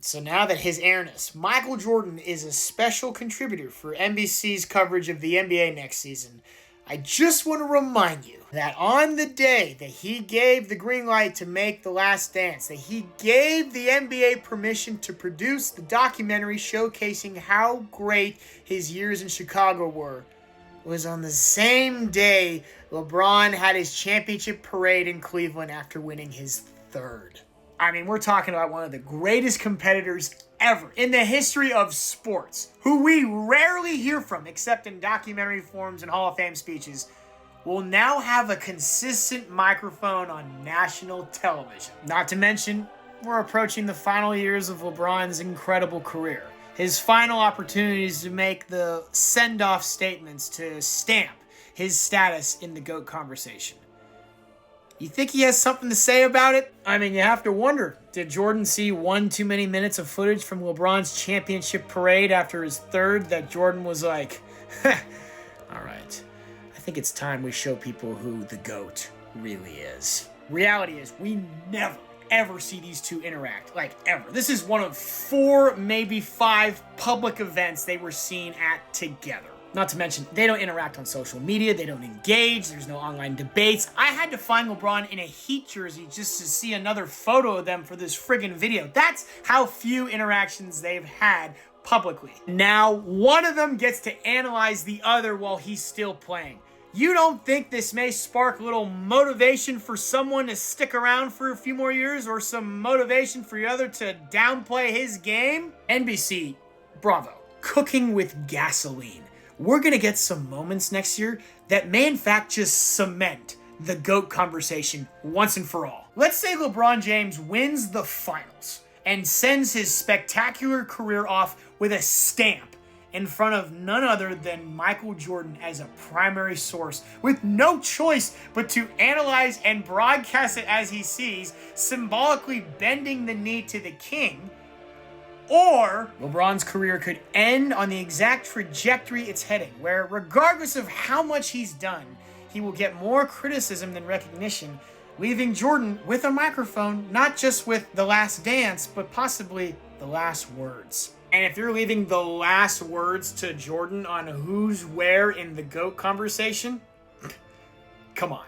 So now that his airness, Michael Jordan is a special contributor for NBC's coverage of the NBA next season, I just want to remind you that on the day that he gave the green light to make The Last Dance, that he gave the NBA permission to produce the documentary showcasing how great his years in Chicago were, was on the same day LeBron had his championship parade in Cleveland after winning his third. I mean, we're talking about one of the greatest competitors ever in the history of sports, who we rarely hear from except in documentary forms and Hall of Fame speeches, will now have a consistent microphone on national television. Not to mention, we're approaching the final years of LeBron's incredible career. His final opportunities to make the send-off statements to stamp his status in the GOAT conversation. You think he has something to say about it? I mean, you have to wonder, did Jordan see one too many minutes of footage from LeBron's championship parade after his third that Jordan was like, all right, I think it's time we show people who the GOAT really is. Reality is, we never, ever see these two interact, like ever. This is one of 4, maybe 5 public events they were seen at together. Not to mention, they don't interact on social media, they don't engage, there's no online debates. I had to find LeBron in a Heat jersey just to see another photo of them for this friggin' video. That's how few interactions they've had publicly. Now, one of them gets to analyze the other while he's still playing. You don't think this may spark a little motivation for someone to stick around for a few more years, or some motivation for the other to downplay his game? NBC, bravo. Cooking with gasoline. We're going to get some moments next year that may in fact just cement the GOAT conversation once and for all. Let's say LeBron James wins the finals and sends his spectacular career off with a stamp in front of none other than Michael Jordan as a primary source, with no choice but to analyze and broadcast it as he sees, symbolically bending the knee to the king. Or LeBron's career could end on the exact trajectory it's heading, where regardless of how much he's done, he will get more criticism than recognition, leaving Jordan with a microphone, not just with The Last Dance, but possibly the last words. And if you're leaving the last words to Jordan on who's where in the GOAT conversation, come on.